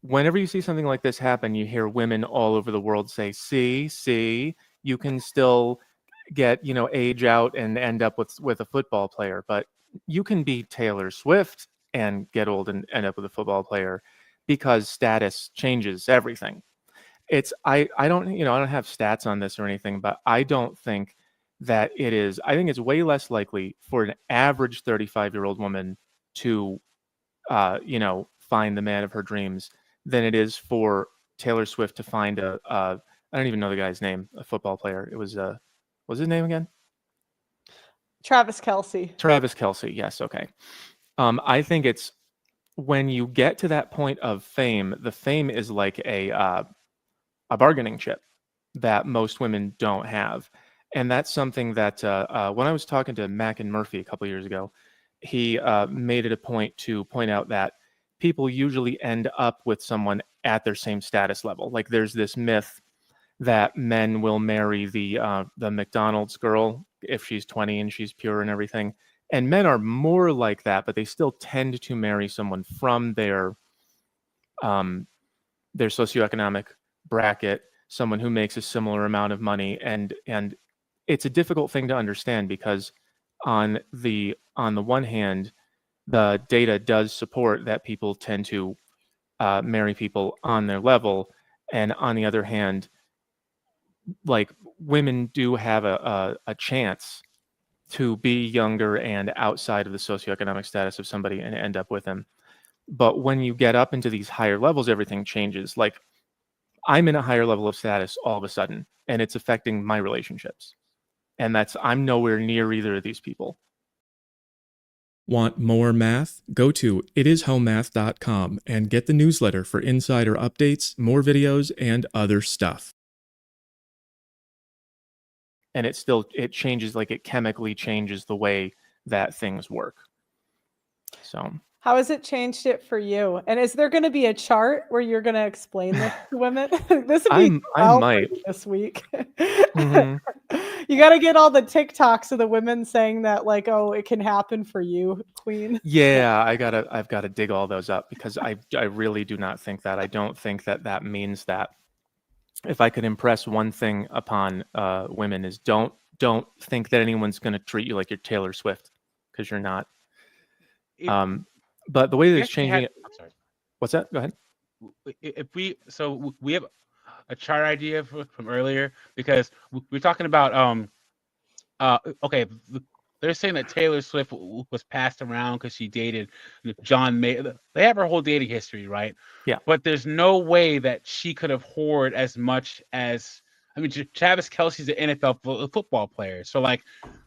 whenever you see something like this happen, you hear women all over the world say, see, you can still get, age out and end up with a football player, but you can be Taylor Swift and get old and end up with a football player because status changes everything. I don't, I don't have stats on this or anything, but I don't think that it is. I think it's way less likely for an average 35-year-old woman to find the man of her dreams than it is for Taylor Swift to find I don't even know the guy's name, a football player. It was what was his name again? Travis Kelce. Travis Kelce. Yes. Okay. I think it's when you get to that point of fame, the fame is like a bargaining chip that most women don't have. And that's something that when I was talking to Mac and Murphy a couple years ago, he made it a point to point out that people usually end up with someone at their same status level. Like there's this myth that men will marry the McDonald's girl if she's 20 and she's pure and everything. And men are more like that, but they still tend to marry someone from their socioeconomic bracket, someone who makes a similar amount of money, and it's a difficult thing to understand because on the one hand, the data does support that people tend to marry people on their level, and on the other hand, like women do have a chance to be younger and outside of the socioeconomic status of somebody and end up with them. But when you get up into these higher levels, everything changes. Like I'm in a higher level of status all of a sudden, and it's affecting my relationships. And I'm nowhere near either of these people. Want more math? Go to itishomemath.com and get the newsletter for insider updates, more videos, and other stuff. And it changes, like it chemically changes the way that things work. So how has it changed it for you? And is there going to be a chart where you're going to explain this to women? This would be I might this week. Mm-hmm. You got to get all the TikToks of the women saying that, like, oh, it can happen for you, queen. Yeah, I've got to dig all those up because I really do not think that. I don't think that means that. If I could impress one thing upon women is don't think that anyone's going to treat you like you're Taylor Swift, because you're not. But the way that it's changing it. I'm sorry. What's that? Go ahead. If we have a chart idea from earlier, because we're talking about okay, they're saying that Taylor Swift was passed around because she dated John Mayer. They have her whole dating history, right? Yeah. But there's no way that she could have hoarded as much as, I mean, Travis Kelce's an NFL football player, so like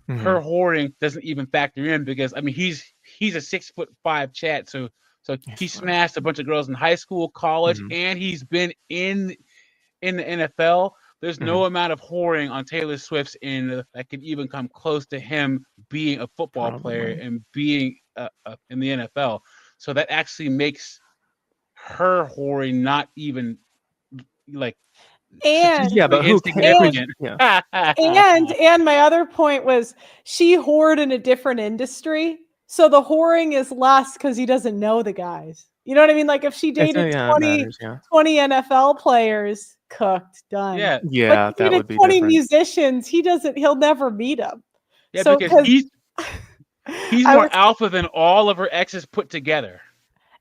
her hoarding doesn't even factor in because I mean he's a 6'5" chat, so he smashed a bunch of girls in high school, college, and he's been in the NFL. There's no amount of whoring on Taylor Swift's end that could even come close to him being a football player and being in the NFL. So that actually makes her whoring not even like. And yeah, but who cares? Yeah. and my other point was she whored in a different industry, so the whoring is less because he doesn't know the guys. You know what I mean? Like if she dated 20 NFL players, cooked, done. Yeah, that would be 20 different. musicians, he'll never meet them. Yeah, so, because he's more alpha than all of her exes put together.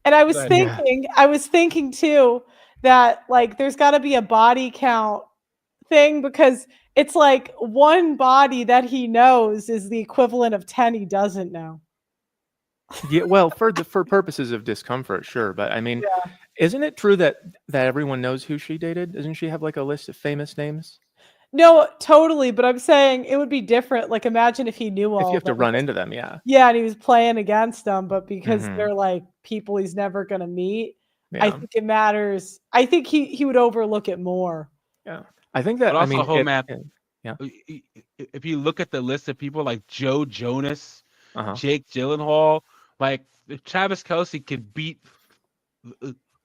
And I was thinking too that like there's got to be a body count thing because it's like one body that he knows is the equivalent of 10 he doesn't know. Yeah, well, for purposes of discomfort, sure, but I mean, isn't it true that everyone knows who she dated? Doesn't she have like a list of famous names? No, totally, but I'm saying it would be different. Like imagine if he knew all. If you have to run into them, yeah. Yeah, and he was playing against them, but because they're like people he's never going to meet, I think it matters. I think he would overlook it more. Yeah. I think that, but also, I mean, yeah. If you look at the list of people like Joe Jonas, Jake Gyllenhaal, like Travis Kelce could beat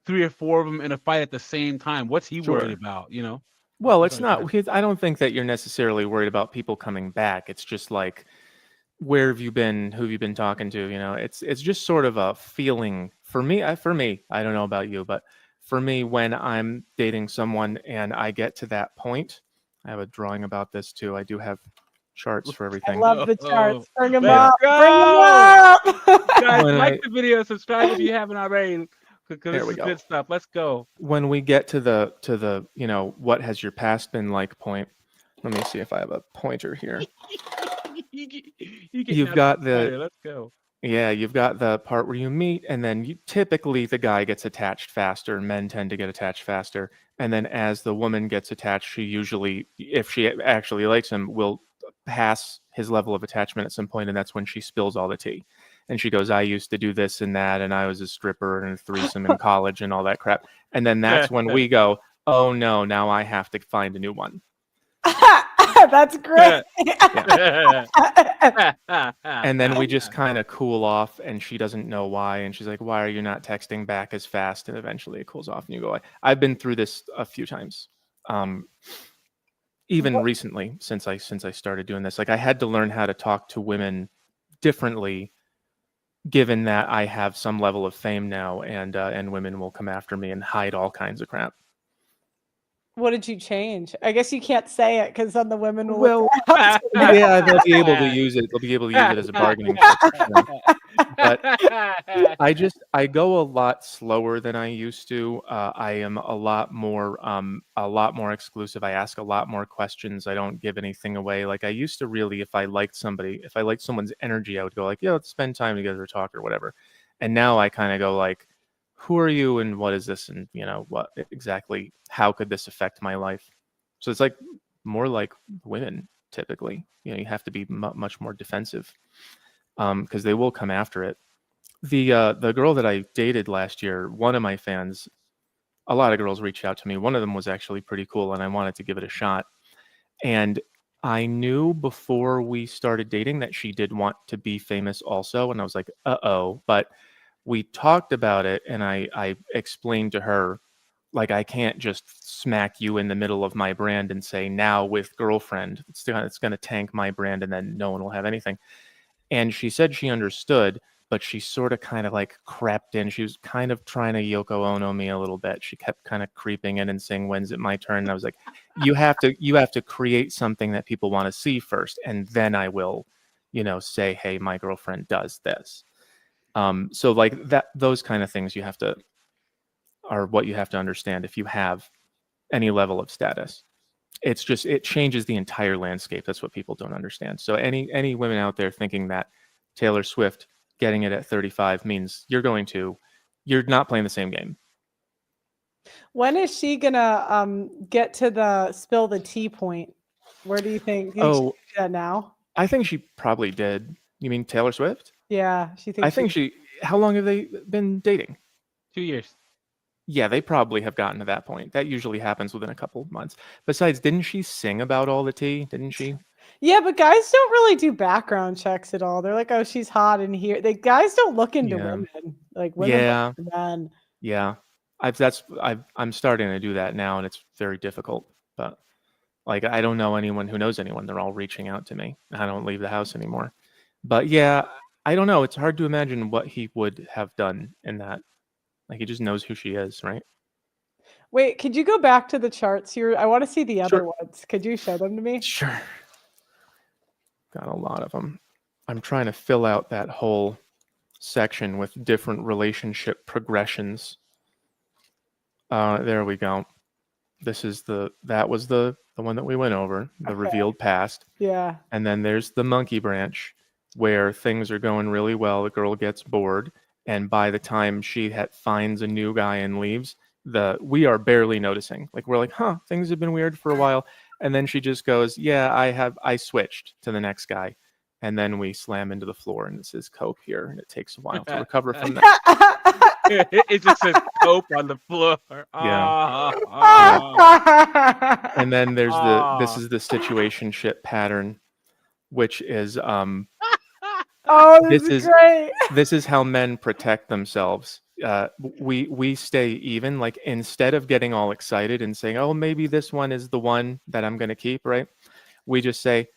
3 or 4 of them in a fight at the same time. What's he worried about? You know? Well, it's not. I don't think that you're necessarily worried about people coming back. It's just like, where have you been? Who have you been talking to? You know, it's just sort of a feeling for me. I don't know about you, but for me, when I'm dating someone and I get to that point, I have a drawing about this too. I do have charts for I everything. love the charts. Bring them Let's up. go! Bring them up. Guys, When like the video, subscribe if you haven't already, because There this we is go. good stuff. Let's go. When we get to the what has your past been like point, let me see if I have a pointer here. You've got the Let's go. Yeah, you've got the part where you meet, and then typically the guy gets attached faster. Men tend to get attached faster. And then as the woman gets attached, she usually, if she actually likes him, will pass his level of attachment at some point, and that's when she spills all the tea. And she goes, I used to do this and that, and I was a stripper and a threesome in college and all that crap. And then that's when we go, oh no, now I have to find a new one. That's great. And then we just kind of cool off, and she doesn't know why, and she's like, why are you not texting back as fast? And eventually it cools off and you go away. I've been through this a few times, even recently, since I started doing this. Like, I had to learn how to talk to women differently, given that I have some level of fame now, and women will come after me and hide all kinds of crap. What did you change? I guess you can't say it because then the women will. Well, yeah, they'll be able to use it. They'll be able to use it as a bargaining chip. But I go a lot slower than I used to. I am a lot more exclusive. I ask a lot more questions. I don't give anything away. Like, I used to really, if I liked someone's energy, I would go like, yeah, let's spend time together, talk or whatever. And now I kind of go like, who are you and what is this, and what exactly, how could this affect my life? So it's like more like women typically. You have to be much more defensive, because they will come after it. The girl that I dated last year, one of my fans, a lot of girls reached out to me. One of them was actually pretty cool, and I wanted to give it a shot. And I knew before we started dating that she did want to be famous also, and I was like, uh-oh. But we talked about it, and I explained to her, like, I can't just smack you in the middle of my brand and say, now with girlfriend, it's going to tank my brand, and then no one will have anything. And she said she understood, but she sort of kind of like crept in. She was kind of trying to Yoko Ono me a little bit. She kept kind of creeping in and saying, when's it my turn? And I was like, you have to create something that people want to see first, and then I will, say, hey, my girlfriend does this. So like that, those kind of things are what you have to understand if you have any level of status. It changes the entire landscape. That's what people don't understand. So any women out there thinking that Taylor Swift getting it at 35 means you're not playing the same game. When is she gonna get to the spill the tea point? Where do you think? Do you think she do that now? I think she probably did. You mean Taylor Swift? Yeah, she thinks. I think she. How long have they been dating? 2 years. Yeah, they probably have gotten to that point. That usually happens within a couple of months. Besides, didn't she sing about all the tea? Didn't she? Yeah, but guys don't really do background checks at all. They're like, oh, she's hot in here. Guys don't look into women. Like women look into men. Yeah. I'm starting to do that now, and it's very difficult. But like, I don't know anyone who knows anyone. They're all reaching out to me. I don't leave the house anymore. But yeah, I don't know. It's hard to imagine what he would have done in that. Like, he just knows who she is, right? Wait, could you go back to the charts here? I want to see the other Sure. ones. Could you show them to me? Sure. Got a lot of them. I'm trying to fill out that whole section with different relationship progressions. There we go. That was the one that we went over, the revealed past. Yeah. And then there's the monkey branch, where things are going really well. The girl gets bored, and by the time she finds a new guy and leaves, we are barely noticing. Like, we're like, huh, things have been weird for a while. And then she just goes, yeah, I switched to the next guy. And then we slam into the floor, and it says Cope here, and it takes a while to recover from that. It just says Cope on the floor. Yeah. And then there's this is the situationship pattern, which is this is great. This is how men protect themselves. We stay even. Like, instead of getting all excited and saying, oh, maybe this one is the one that I'm going to keep, right? We just say,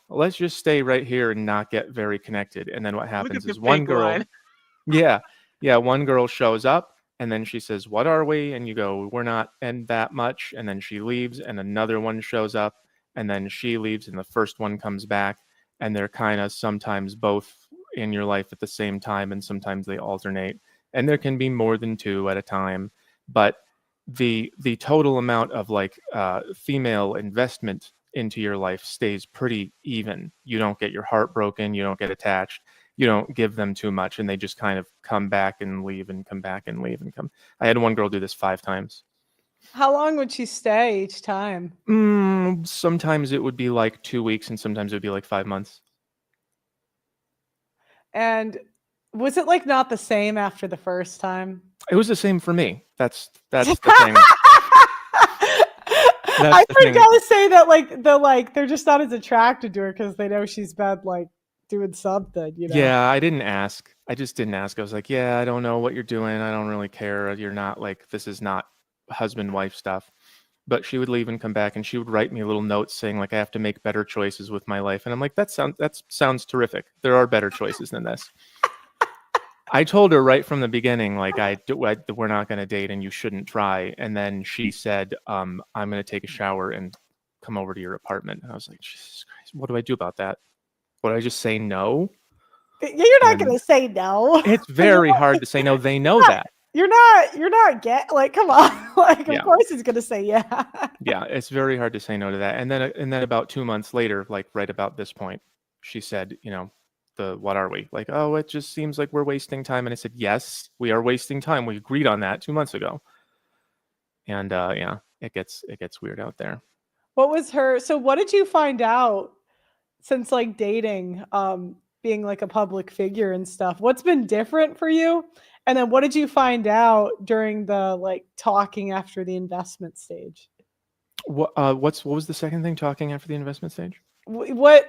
let's just stay right here and not get very connected. And then what happens is one girl, one girl shows up, And then she says, "What are we?" And you go, "We're not and that much." And then she leaves and another one shows up, and then she leaves and the first one comes back, and they're kind of sometimes both in your life at the same time, and sometimes they alternate. And there can be more than two at a time, but the total amount of like female investment into your life stays pretty even. You don't get your heart broken, you don't get attached, you don't give them too much, and they just kind of come back and leave and come back and leave and come. I had one girl do this 5 times. How long would she stay each time? Sometimes it would be like 2 weeks, and sometimes it would be like 5 months. And was it like not the same after the first time? It was the same for me. That's the thing. I forgot to say that they're just not as attracted to her because they know she's been like doing something, you know. Yeah, I didn't ask. I just didn't ask. I was like, yeah, I don't know what you're doing. I don't really care. You're not like, this is not husband wife stuff. But she would leave and come back, and she would write me little notes saying like, I have to make better choices with my life. And I'm like, that sounds terrific. There are better choices than this. I told her right from the beginning, like, we're not going to date and you shouldn't try. And then she said, I'm going to take a shower and come over to your apartment. And I was like, Jesus Christ, what do I do about that? Would I just say no? You're not going to say no. It's very hard to say no. They know that. You're not like, come on. Like, of course he's going to say yeah. Yeah, it's very hard to say no to that. And then about 2 months later, like right about this point, she said, what are we? Like, oh, it just seems like we're wasting time. And I said, yes, we are wasting time. We agreed on that 2 months ago. And yeah, it gets weird out there. So what did you find out since like dating, being like a public figure and stuff? What's been different for you? And then what did you find out during the like talking after the investment stage? What was the second thing, talking after the investment stage? What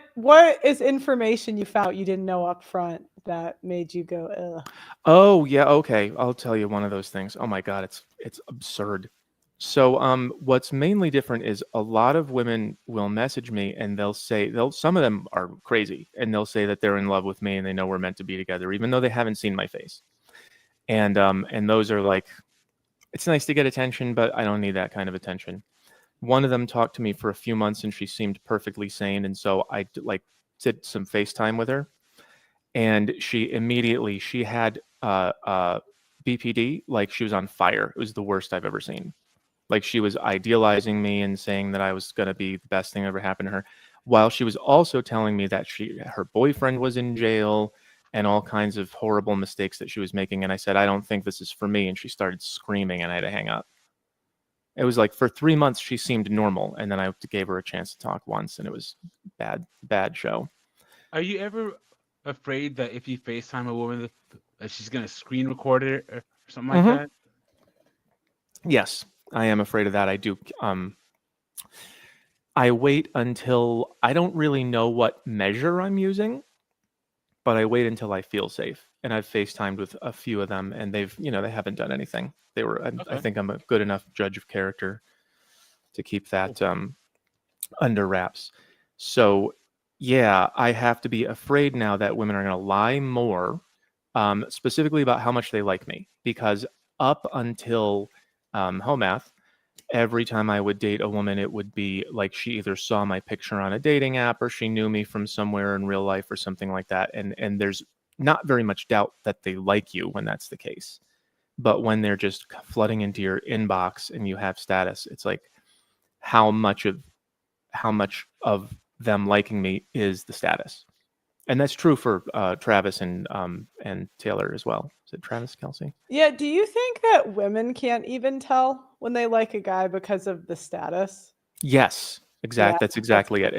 is information you found you didn't know up front that made you go, ugh? Oh yeah, okay. I'll tell you one of those things. Oh my God, it's absurd. So what's mainly different is a lot of women will message me and some of them are crazy and they'll say that they're in love with me and they know we're meant to be together, even though they haven't seen my face. And those are like, it's nice to get attention, but I don't need that kind of attention. One of them talked to me for a few months and she seemed perfectly sane. And so I did some FaceTime with her, and she had BPD, like she was on fire. It was the worst I've ever seen. Like she was idealizing me and saying that I was going to be the best thing that ever happened to her, while she was also telling me that her boyfriend was in jail and all kinds of horrible mistakes that she was making. And I said, I don't think this is for me. And she started screaming and I had to hang up. It was like for 3 months, she seemed normal. And then I gave her a chance to talk once, and it was bad show. Are you ever afraid that if you FaceTime a woman that she's going to screen record it or something like that? Yes, I am afraid of that. I do. I wait until I don't really know what measure I'm using, but I wait until I feel safe. And I've FaceTimed with a few of them, and they haven't done anything. I think I'm a good enough judge of character to keep that under wraps. So yeah, I have to be afraid now that women are going to lie more, specifically about how much they like me, because up until home math, every time I would date a woman, it would be like she either saw my picture on a dating app or she knew me from somewhere in real life or something like that. And there's not very much doubt that they like you when that's the case. But when they're just flooding into your inbox and you have status, it's like how much of them liking me is the status. And that's true for Travis and Taylor as well. Is it Travis Kelce? Yeah. Do you think that women can't even tell when they like a guy because of the status? Yes, exactly. Yeah, that's exactly it.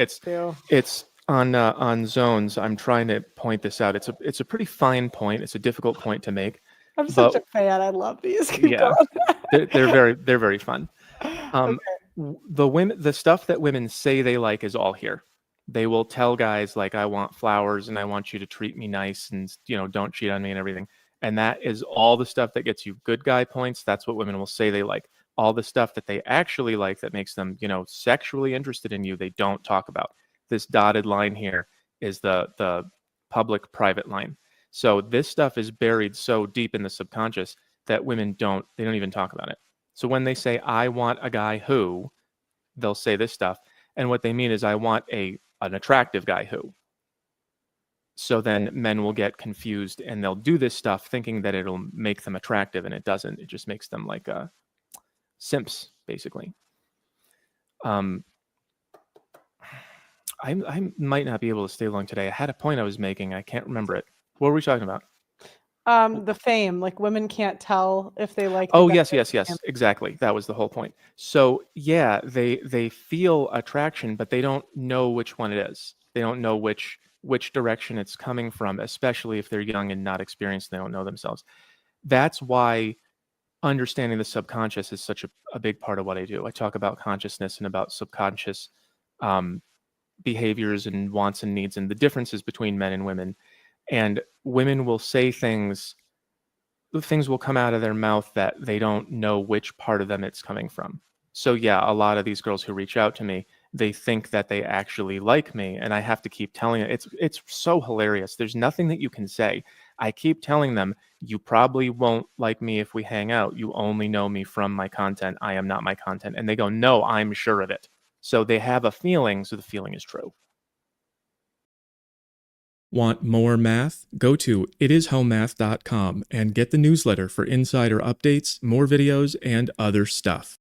It's on Zones. I'm trying to point this out. It's a pretty fine point. It's a difficult point to make. I'm such a fan. I love these. Yeah, they're very fun. Okay. The stuff that women say they like is all here. They will tell guys like, I want flowers and I want you to treat me nice and don't cheat on me and everything. And that is all the stuff that gets you good guy points. That's what women will say they like. All the stuff that they actually like that makes them, sexually interested in you, they don't talk about. This dotted line here is the public private line. So this stuff is buried so deep in the subconscious that women don't even talk about it. So when they say, I want a guy who, they'll say this stuff. And what they mean is, I want an attractive guy who. So then men will get confused and they'll do this stuff thinking that it'll make them attractive, and it doesn't. It just makes them like simps, basically. I might not be able to stay long today. I had a point I was making. I can't remember it. What were we talking about? The fame, like women can't tell if they like. Oh, yes, exactly. That was the whole point. So yeah, they feel attraction, but they don't know which one it is. They don't know which direction it's coming from, especially if they're young and not experienced. They don't know themselves. That's why understanding the subconscious is such a big part of what I do. I talk about consciousness and about subconscious behaviors and wants and needs and the differences between men and women. And women will say things will come out of their mouth that they don't know which part of them it's coming from. So yeah, a lot of these girls who reach out to me, they think that they actually like me, and I have to keep telling it. It's so hilarious. There's nothing that you can say. I keep telling them, you probably won't like me if we hang out. You only know me from my content. I am not my content. And they go, no, I'm sure of it. So they have a feeling, so the feeling is true. Want more math? Go to itishomemath.com and get the newsletter for insider updates, more videos, and other stuff.